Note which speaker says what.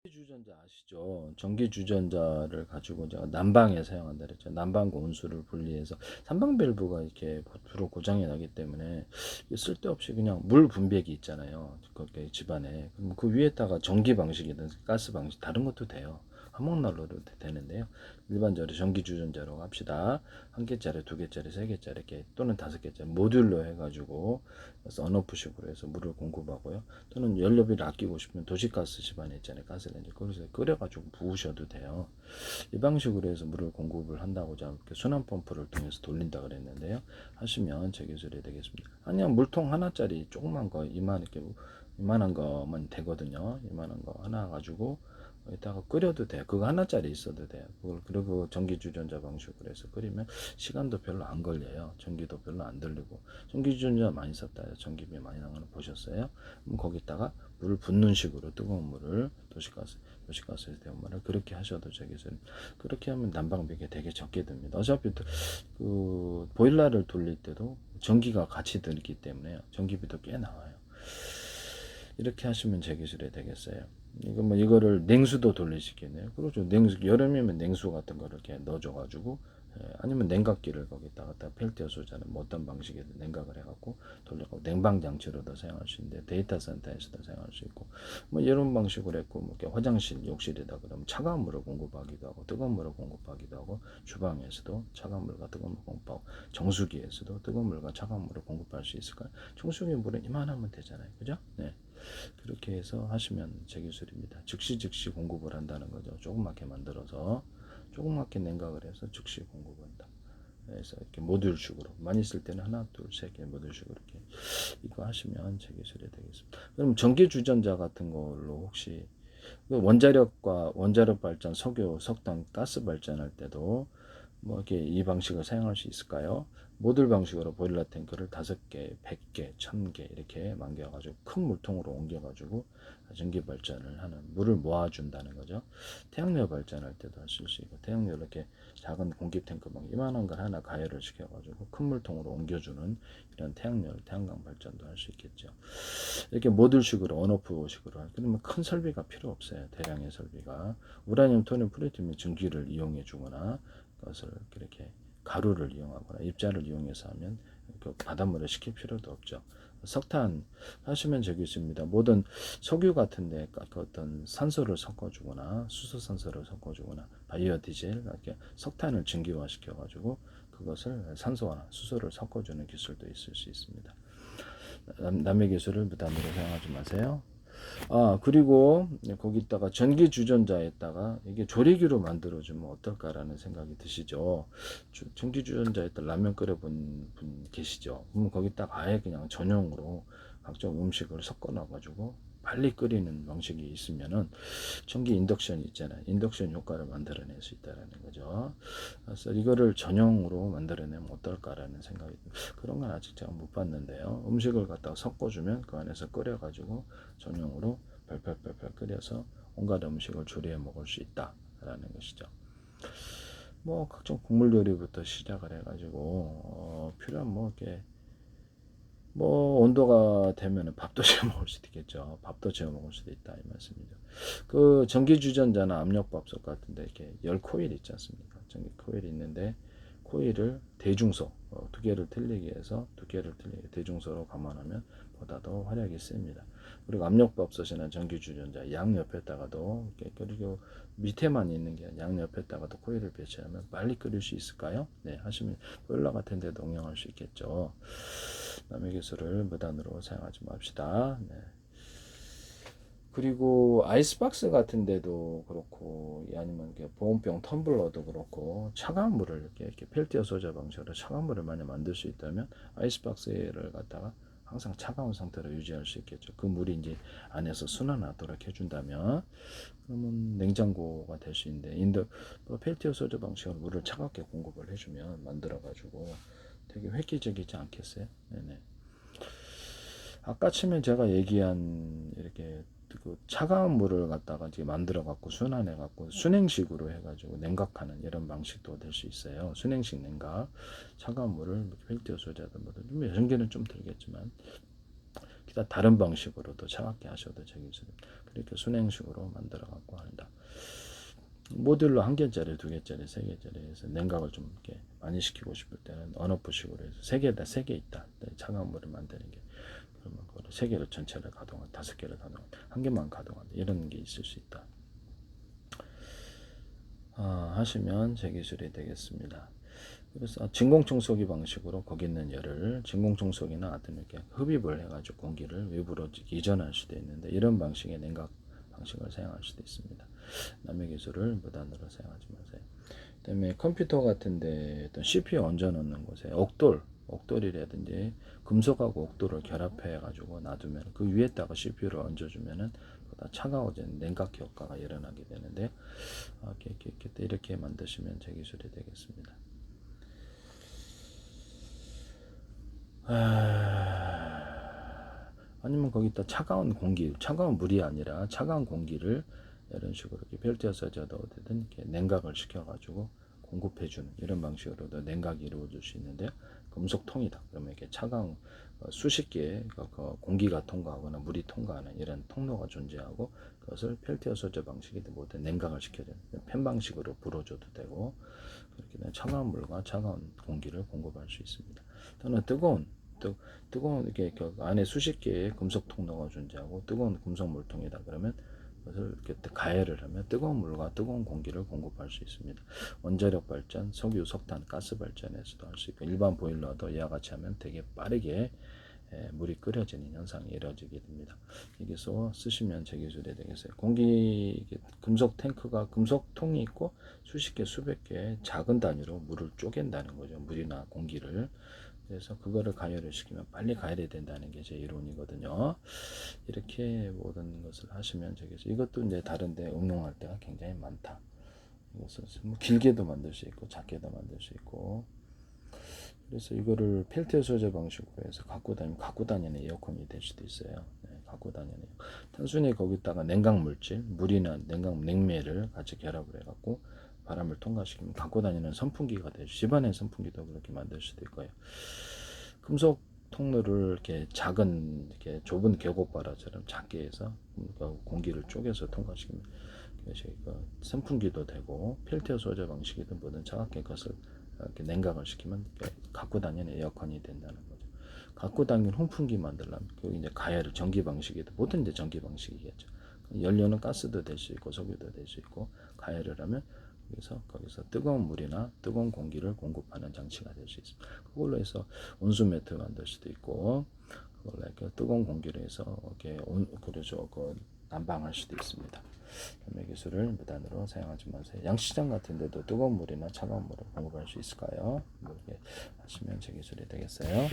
Speaker 1: 전기주전자 아시죠? 전기주전자를 가지고 제가 난방에 사용한다 그랬죠. 난방과 온수를 분리해서 난방 밸브가 이렇게 주로 고장이 나기 때문에 쓸데없이 그냥 물 분배기 있잖아요. 거기 집안에. 그럼 그 위에다가 전기 방식이든 가스 방식 다른 것도 돼요. 화목난로도 되는데요. 일반적으로 전기주전자로 합시다. 한 개짜리, 두 개짜리, 세 개짜리 이렇게 또는 다섯 개짜리 모듈로 해가지고 언오프식으로 해서 물을 공급하고요. 또는 연료비를 아끼고 싶으면 도시가스 집안에 있잖아요. 가스레인지. 그래서 끓여가지고 부으셔도 돼요. 이 방식으로 해서 물을 공급을 한다고 이렇게 순환 펌프를 통해서 돌린다 그랬는데요. 하시면 제 기술이 되겠습니다. 아니면 물통 하나짜리 조그만 거 이만한 거만 되거든요. 이만한 거 하나 가지고 이따가 끓여도 돼요. 그거 하나짜리 있어도 돼요. 그걸 그리고 전기주전자 방식으로 해서 끓이면 시간도 별로 안 걸려요. 전기도 별로 안 들리고. 전기주전자 많이 썼다. 전기비 많이 나가는 거 보셨어요? 그럼 거기다가 물을 붓는 식으로 뜨거운 물을 도시가스에서 데운 물을 그렇게 하셔도 저기서 그렇게 하면 난방비가 되게 적게 듭니다. 어차피 그 보일러를 돌릴 때도 전기가 같이 들기 때문에 전기비도 꽤 나와요. 이렇게 하시면 제 기술이 되겠어요. 이거 뭐 이거를 냉수도 돌리시겠네요. 그렇죠. 냉수 여름이면 냉수 같은 거를 이렇게 넣어줘가지고 아니면 냉각기를 거기다 갖다 펠티어 소자는 뭐 어떤 방식이든 냉각을 해갖고 돌려고 냉방 장치로도 사용할 수 있는데 데이터 센터에서도 사용할 수 있고 뭐 이런 방식으로 했고 뭐 이렇게 화장실 욕실이다 그러면 차가운 물을 공급하기도 하고 뜨거운 물을 공급하기도 하고 주방에서도 차가운 물과 뜨거운 물을 공급하고 정수기에서도 뜨거운 물과 차가운 물을 공급할 수 있을까요? 정수기 물은 이만하면 되잖아요. 그죠? 네. 그렇게 해서 하시면 제 기술입니다. 즉시 공급을 한다는 거죠. 조그맣게 만들어서 조그맣게 냉각을 해서 즉시 공급한다. 그래서 이렇게 모듈식으로 많이 쓸 때는 하나, 둘, 세 개 모듈식으로 이렇게 이거 하시면 제 기술이 되겠습니다. 그럼 전기 주전자 같은 걸로 혹시 원자력 발전, 석유, 석탄, 가스 발전할 때도 뭐 이렇게 이 방식을 사용할 수 있을까요? 모듈 방식으로 보일러 탱크를 5개, 100개, 1000개 이렇게 만들어가지고 큰 물통으로 옮겨가지고 전기 발전을 하는 물을 모아준다는 거죠. 태양열 발전할 때도 하실 수 있고 태양열 이렇게 작은 공기 탱크 막 이만한 걸 하나 가열을 시켜가지고 큰 물통으로 옮겨주는 이런 태양광 발전도 할 수 있겠죠. 이렇게 모듈식으로 온오프식으로 그러면 큰 설비가 필요 없어요. 대량의 설비가 우라늄, 토늄, 플루토늄 증기를 이용해 주거나 그것을 이렇게 가루를 이용하거나 입자를 이용해서 하면 바닷물에 식힐 필요도 없죠. 석탄 하시면 저기 있습니다. 모든 석유 같은데 어떤 산소를 섞어주거나 수소산소를 섞어주거나 바이오 디젤 이렇게 석탄을 증기화 시켜가지고 그것을 산소와 수소를 섞어주는 기술도 있을 수 있습니다. 남의 기술을 무단으로 사용하지 마세요. 그리고 거기다가 전기 주전자에다가 이게 조리기로 만들어주면 어떨까라는 생각이 드시죠? 전기 주전자에다 라면 끓여본 분 계시죠? 그러면 거기다가 아예 그냥 전용으로 각종 음식을 섞어 놔가지고 빨리 끓이는 방식이 있으면은 전기 인덕션 있잖아요. 인덕션 효과를 만들어낼 수 있다는 거죠. 그래서 이거를 전용으로 만들어내면 어떨까라는 생각이 그런 건 아직 제가 못 봤는데요. 음식을 갖다가 섞어주면 그 안에서 끓여가지고 전용으로 팔팔팔팔 끓여서 온갖 음식을 조리해 먹을 수 있다라는 것이죠. 뭐 각종 국물 요리부터 시작을 해가지고 필요한 뭐 이렇게 뭐 온도가 되면은 밥도 지어 먹을 수도 있겠죠. 밥도 지어 먹을 수도 있다 이 말씀이죠. 그 전기 주전자나 압력밥솥 같은데 이렇게 열 코일 있지 않습니까? 전기 코일이 있는데 코일을 대중소 두 개를 틀리게 해서 두 개를 틀리게 대중소로 감안하면 보다 더 활약이 셉니다. 그리고 압력밥솥이나 전기 주전자 양 옆에다가도 그리고 밑에만 있는 게 양 옆에다가도 코일을 배치하면 빨리 끓일 수 있을까요? 네, 하시면 보일러 같은 데도 응용할 수 있겠죠. 남의 기술을 무단으로 사용하지 맙시다. 네. 그리고 아이스박스 같은 데도 그렇고 아니면 보온병 텀블러도 그렇고 차가운 물을 이렇게 펠티어 소자 방식으로 차가운 물을 많이 만들 수 있다면 아이스박스를 갖다가 항상 차가운 상태로 유지할 수 있겠죠. 그 물이 이제 안에서 순환하도록 해준다면 그러면 냉장고가 될 수 있는데 펠티어 소자 방식으로 물을 차갑게 공급을 해주면 만들어가지고 되게 획기적이지 않겠어요? 네네. 아까 치면 제가 얘기한 이렇게 그 차가운 물을 갖다가 이제 만들어 갖고 순환해 갖고 순행식으로 해가지고 냉각하는 이런 방식도 될 수 있어요. 순행식 냉각 차가운 물을 펠티어 소자든 뭐든 전기는 좀 들겠지만 다른 방식으로도 차갑게 하셔도 제 기술입니다. 그렇게 순행식으로 만들어 갖고 한다. 모듈로 1개짜리, 2개짜리, 3개짜리 해서 냉각을 좀 이렇게 많이 시키고 싶을 때는 언오프식으로 해서 3개다, 3개 있다. 차가운 물을 만드는 게. 그러면 그걸 3개를 전체를 가동한다, 5개를 가동한다, 1개만 가동한다. 이런 게 있을 수 있다. 하시면 제 기술이 되겠습니다. 그래서 진공청소기 방식으로 거기 있는 열을 진공청소기나 어떤 이렇게 흡입을 해가지고 공기를 외부로 이전할 수도 있는데 이런 방식의 냉각 방식을 사용할 수도 있습니다. 남의 기술을 무단으로 사용하지 마세요. 그다음에 컴퓨터 같은데 어떤 CPU 얹어놓는 곳에 옥돌이라든지 금속하고 옥돌을 결합해 가지고 놔두면 그 위에다가 CPU를 얹어주면은 보다 차가워진 냉각 효과가 일어나게 되는데 이렇게 만드시면 제 기술이 되겠습니다. 아니면 거기다 차가운 물이 아니라 차가운 공기를 이런 식으로 이렇게 펠티어서 어디든 이렇게 냉각을 시켜가지고 공급해주는 이런 방식으로도 냉각이 이루어질 수 있는데요. 금속통이다. 그러면 이렇게 차가운 수십 개의 공기가 통과하거나 물이 통과하는 이런 통로가 존재하고 그것을 펠티어 소재 방식이든 뭐든 냉각을 시켜주는 팬 방식으로 불어줘도 되고 그렇게 차가운 물과 차가운 공기를 공급할 수 있습니다. 또는 뜨거운 이렇게 안에 수십 개의 금속 통로가 존재하고 뜨거운 금속 물통이다 그러면 그것을 이렇게 가열을 하면 뜨거운 물과 뜨거운 공기를 공급할 수 있습니다. 원자력 발전, 석유, 석탄, 가스 발전에서도 할 수 있고 일반 보일러도 이와 같이 하면 되게 빠르게 물이 끓여지는 현상이 이루어지게 됩니다. 여기서 쓰시면 제 기술이 되겠어요. 금속 탱크가 금속통이 있고 수십 개, 수백 개의 작은 단위로 물을 쪼갠다는 거죠. 물이나 공기를. 그래서 그거를 가열을 시키면 빨리 가열이 된다는 게 제 이론이거든요. 이렇게 모든 것을 하시면 되겠어요. 이것도 이제 다른데 응용할 때가 굉장히 많다. 이것을 뭐 길게도 만들 수 있고 작게도 만들 수 있고 그래서 이거를 펠티어 소재 방식으로 해서 갖고 다니는 에어컨이 될 수도 있어요. 갖고 다니는 단순히 거기다가 냉각 물질, 물이나 냉매를 같이 결합을 해갖고 바람을 통과시키면 갖고 다니는 선풍기가 되죠. 집안의 선풍기도 그렇게 만들 수도 있고요. 금속 통로를 이렇게 이렇게 좁은 계곡바라처럼 작게 해서 공기를 쪼개서 통과시키면 선풍기도 되고 펠티어 소재 방식이든 뭐든 차갑게 그것을 이렇게 냉각을 시키면 갖고 다니는 에어컨이 된다는 거죠. 갖고 다니는 홍풍기 만들려면 그 이제 가열을 전기 방식이든 뭐든 이제 전기 방식이겠죠. 연료는 가스도 될 수 있고 석유도 될 수 있고 가열을 하면 거기서 뜨거운 물이나 뜨거운 공기를 공급하는 장치가 될 수 있습니다. 그걸로 해서 온수 매트 만들 수도 있고 그걸로 이렇게 뜨거운 공기를 해서 이렇게 난방할 수도 있습니다. 변매 기술을 무단으로 사용하지 마세요. 양시장 같은 데도 뜨거운 물이나 차가운 물을 공급할 수 있을까요? 이렇게 하시면 제 기술이 되겠어요.